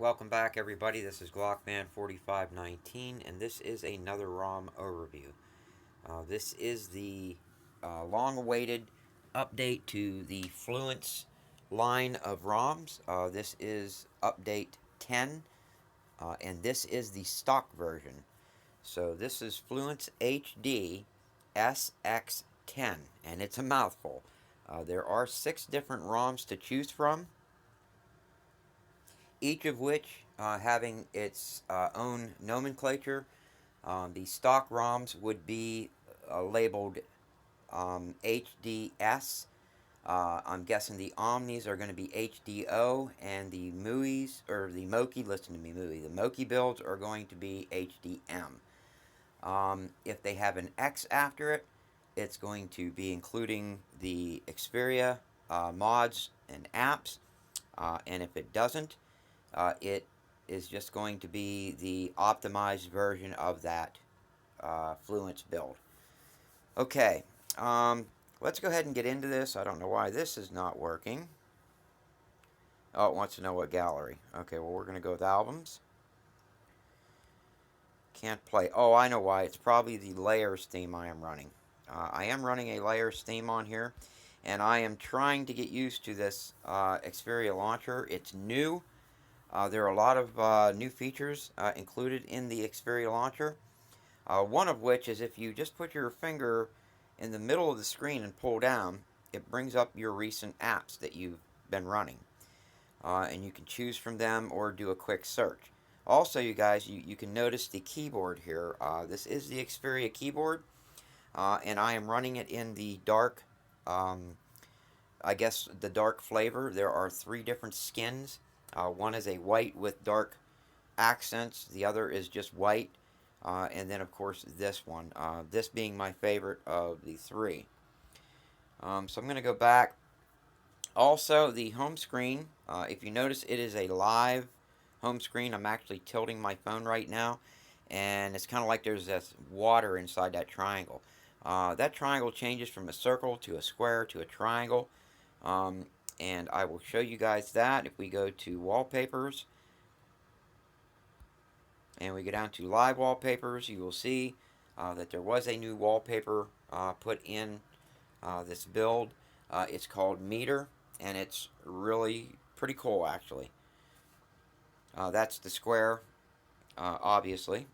Welcome back, everybody. This is Glockman4519, and this is another ROM overview. This is the long-awaited update to the Fluence line of ROMs. This is update 10, and this is the stock version. So this is Fluence HD SX10, and it's a mouthful. There are 6 different ROMs to choose from, each of which having its own nomenclature. The stock ROMs would be labeled HDS. I'm guessing the Omnis are going to be HDO, and the MUIs, or the Moki, listen to me, MUI, the Moki builds are going to be HDM. If they have an X after it, it's going to be including the Experia mods and apps, and if it doesn't, it is just going to be the optimized version of that Fluence build. Okay, let's go ahead and get into this. I don't know why this is not working. Oh, it wants to know what gallery. Okay, well, we're going to go with albums. Can't play. Oh, I know why. It's probably the layers theme I am running. I am running a layers theme on here, and I am trying to get used to this Experia launcher. It's new. There are a lot of new features included in the Experia launcher. One of which is if you just put your finger in the middle of the screen and pull down, it brings up your recent apps that you've been running. And you can choose from them or do a quick search. Also, you guys, you can notice the keyboard here. This is the Experia keyboard, and I am running it in the dark, I guess the dark flavor. There are 3 different skins. One is a white with dark accents, the other is just white, and then of course this one, this being my favorite of the 3. So I'm going to go back. Also, the home screen, if you notice, it is a live home screen. I'm actually tilting my phone right now, and it's kind of like there's this water inside that triangle. That triangle changes from a circle to a square to a triangle, and I will show you guys that if we go to wallpapers and we go down to live wallpapers. You will see that there was a new wallpaper put in this build. It's called Meter, and it's really pretty cool, actually. That's the square, obviously.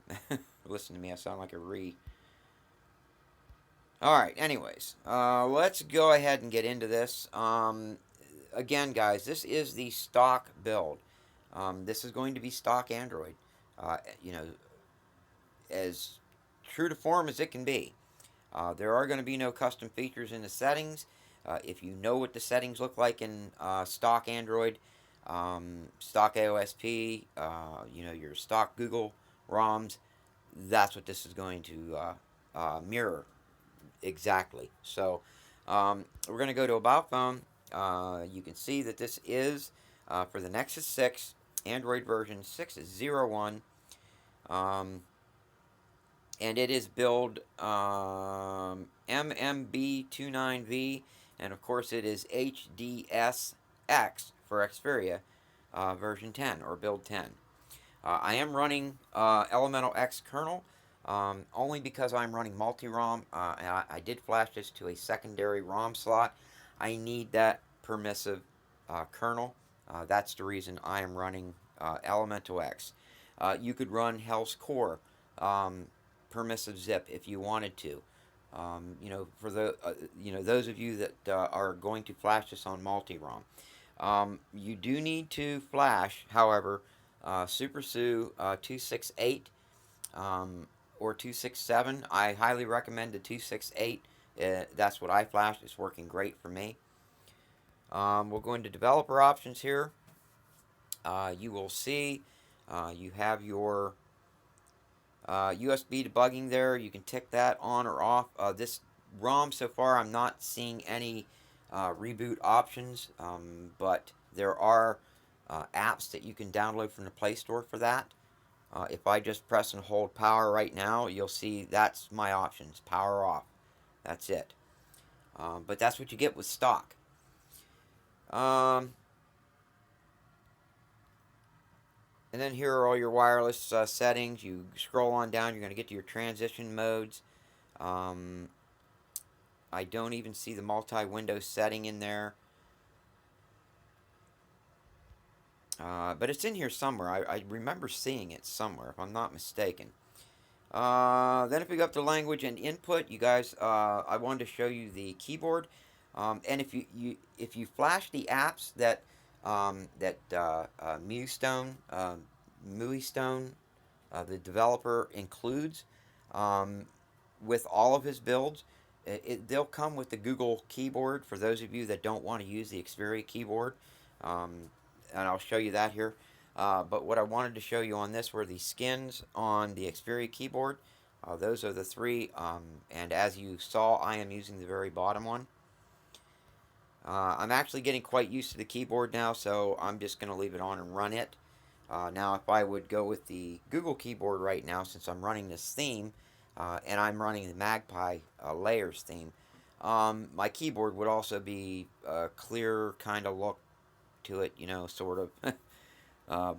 Listen to me, I sound like a re. Alright, anyways, let's go ahead and get into this. Again, guys, this is the stock build. This is going to be stock Android. You know, as true to form as it can be. There are going to be no custom features in the settings. If you know what the settings look like in stock Android, stock AOSP, you know, your stock Google ROMs, that's what this is going to mirror exactly. So we're going to go to About Phone. You can see that this is for the Nexus 6, Android version 6.01. And it is build MMB29V, and of course it is HDSX for Experia version 10 or build 10. I am running Elemental X kernel only because I'm running multi-ROM, and I did flash this to a secondary ROM slot. I need that permissive kernel. That's the reason I am running Elemental X. You could run Hell's Core permissive zip if you wanted to. You know, for the you know, those of you that are going to flash this on multi-ROM, you do need to flash, however, SuperSU 268 or 267. I highly recommend the 268. That's what I flashed. It's working great for me. We'll go into developer options here. You will see you have your USB debugging there. You can tick that on or off. This ROM so far, I'm not seeing any reboot options, but there are apps that you can download from the Play Store for that. If I just press and hold power right now, you'll see that's my options. Power off. That's it. But that's what you get with stock. And then here are all your wireless settings. You scroll on down, you're going to get to your transition modes. Um, I don't even see the multi-window setting in there. But it's in here somewhere. I remember seeing it somewhere, if I'm not mistaken. Then if we go up to language and input, you guys, I wanted to show you the keyboard. And if you flash the apps that Mewstone, the developer includes with all of his builds, they'll come with the Google keyboard for those of you that don't want to use the Xperia keyboard. Um, and I'll show you that here. But what I wanted to show you on this were the skins on the Xperia keyboard. Those are the three, and as you saw, I am using the very bottom one. I'm actually getting quite used to the keyboard now, so I'm just going to leave it on and run it. Now, if I would go with the Google keyboard right now, since I'm running this theme, and I'm running the Magpie Layers theme, my keyboard would also be a clear kind of look to it, you know, sort of.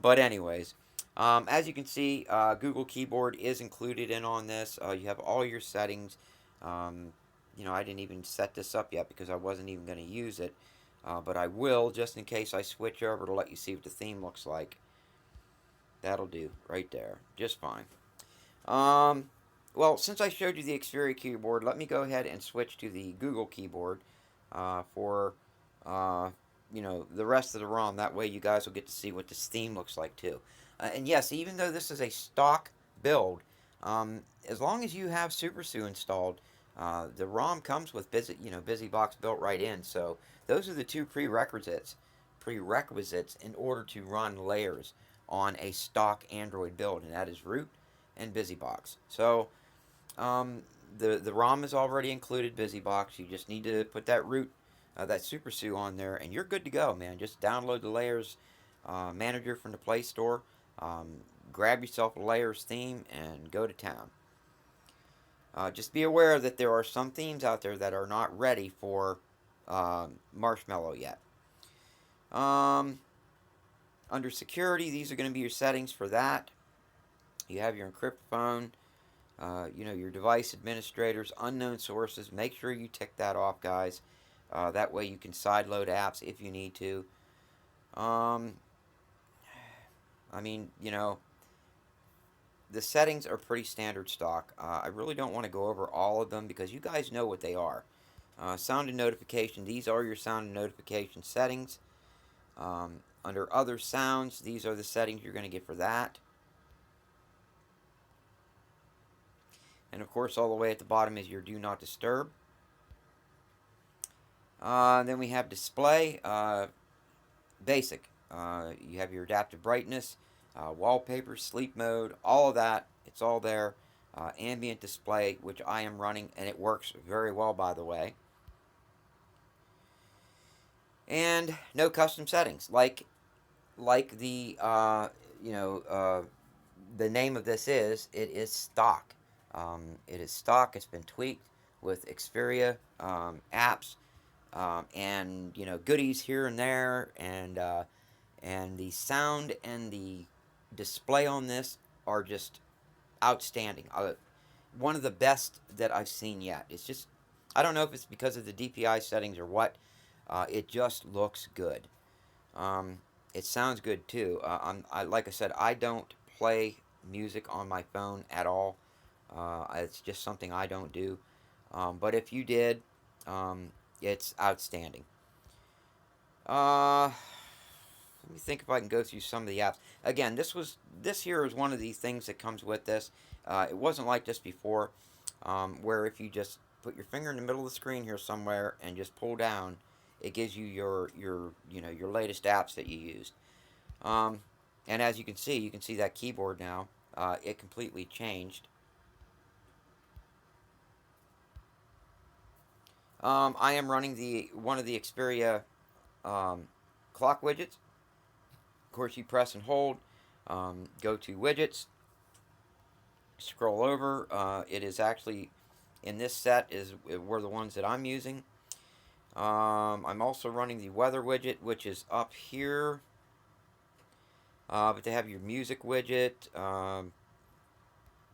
But anyways, as you can see, Google Keyboard is included in on this. You have all your settings. You know, I didn't even set this up yet because I wasn't even going to use it. But I will, just in case I switch over, to let you see what the theme looks like. That'll do, right there. Just fine. Well, since I showed you the Xperia keyboard, let me go ahead and switch to the Google keyboard for you know, the rest of the ROM. That way you guys will get to see what this theme looks like too. And yes, even though this is a stock build, as long as you have SuperSU installed, the ROM comes with BusyBox built right in. So those are the two prerequisites in order to run layers on a stock Android build, and that is root and BusyBox. So the ROM is already included BusyBox. You just need to put that root, that SuperSU on there, and you're good to go, man. Just download the Layers Manager from the Play Store, grab yourself a Layers theme, and go to town. Just be aware that there are some themes out there that are not ready for Marshmallow yet. Under security, these are going to be your settings for that. You have your encrypt phone, you know, your device administrators, unknown sources. Make sure you tick that off, guys. That way you can sideload apps if you need to. I mean, you know, the settings are pretty standard stock. I really don't want to go over all of them because you guys know what they are. Sound and notification, these are your sound and notification settings. Under other sounds, these are the settings you're going to get for that. And of course, all the way at the bottom is your do not disturb. Then we have display, basic. You have your adaptive brightness, wallpaper, sleep mode, all of that. It's all there. Ambient display, which I am running, and it works very well, by the way. And no custom settings, like the the name of this is. It is stock. It is stock. It's been tweaked with Xperia apps. And you know, goodies here and there, and the sound and the display on this are just outstanding. One of the best that I've seen yet. It's just, I don't know if it's because of the DPI settings or what. It just looks good. It sounds good too. Like I said, I don't play music on my phone at all. It's just something I don't do. But if you did, it's outstanding. Let me think if I can go through some of the apps. Again, this here is one of the things that comes with this. It wasn't like this before, where if you just put your finger in the middle of the screen here somewhere and just pull down, it gives you your latest apps that you used. And as you can see that keyboard now. It completely changed. I am running one of the Experia clock widgets. Of course, you press and hold, go to widgets, scroll over. It is actually, in this set, were the ones that I'm using. I'm also running the weather widget, which is up here. But they have your music widget.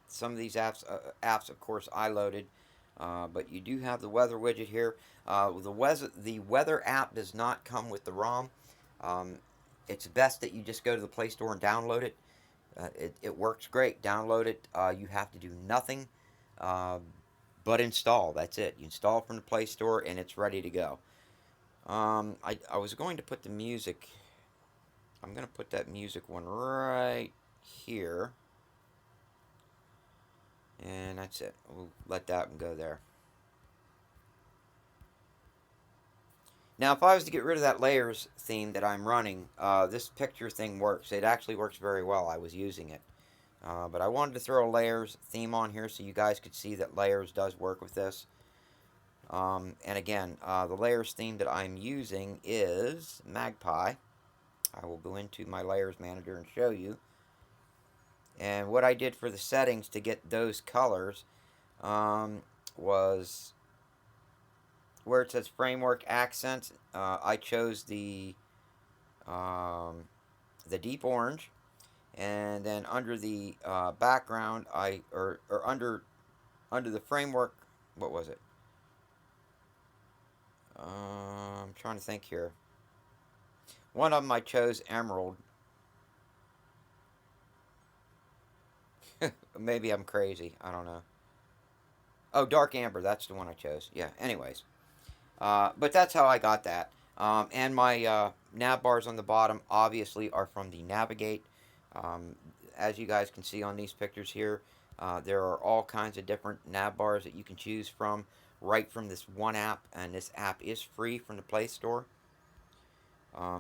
Some of these apps, of course, I loaded. But you do have the weather widget here. The weather app does not come with the ROM. Um, it's best that you just go to the Play Store and download it. It works great. Download it. You have to do nothing uh, but install. That's it. You install from the Play Store and it's ready to go. I was going to put the music. I'm going to put that music one right here. And that's it. We'll let that one go there. Now, if I was to get rid of that layers theme that I'm running, this picture thing works. It actually works very well. I was using it. But I wanted to throw a layers theme on here so you guys could see that layers does work with this. And again, the layers theme that I'm using is Magpie. I will go into my layers manager and show you. And what I did for the settings to get those colors was where it says framework accents. I chose the deep orange, and then under the background, or under the framework, what was it? I'm trying to think here. One of them I chose emerald. Maybe I'm crazy. I don't know. Oh, dark amber. That's the one I chose. Yeah. Anyways, but that's how I got that. And my nav bars on the bottom obviously are from the Navigate. Um, as you guys can see on these pictures here, there are all kinds of different nav bars that you can choose from right from this one app, and this app is free from the Play Store.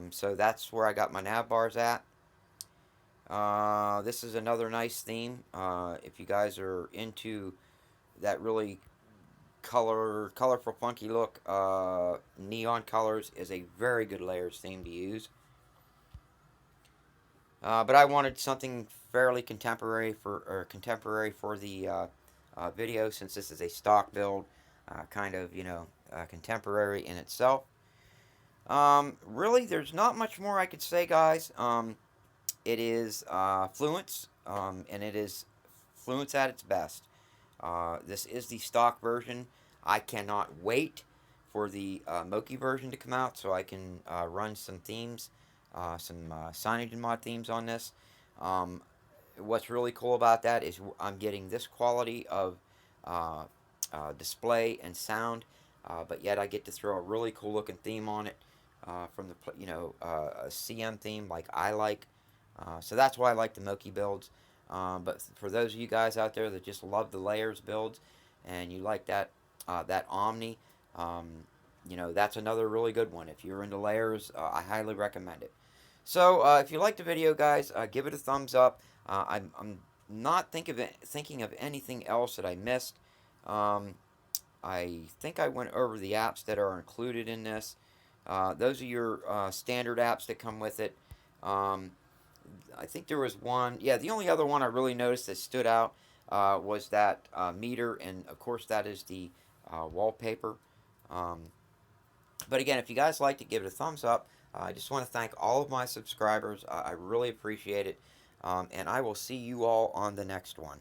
So that's where I got my nav bars at. This is another nice theme. If you guys are into that really colorful, funky look, neon colors is a very good layers theme to use. But I wanted something fairly contemporary for the video, since this is a stock build, kind of contemporary in itself. Really, there's not much more I could say, guys. It is Fluence, and it is Fluence at its best. This is the stock version. I cannot wait for the Moki version to come out so I can run some themes, some signage and mod themes on this. What's really cool about that is I'm getting this quality of display and sound, but yet I get to throw a really cool looking theme on it from the a CM theme like I like. So that's why I like the Moki builds. But for those of you guys out there that just love the layers builds and you like that Omni, that's another really good one. If you're into layers, I highly recommend it. So if you liked the video, guys, give it a thumbs up. I'm not thinking of anything else that I missed. I think I went over the apps that are included in this. Those are your standard apps that come with it. I think there was one. Yeah, the only other one I really noticed that stood out was that meter, and of course that is the wallpaper. But again, if you guys liked it, give it a thumbs up. I just want to thank all of my subscribers. I really appreciate it. And I will see you all on the next one.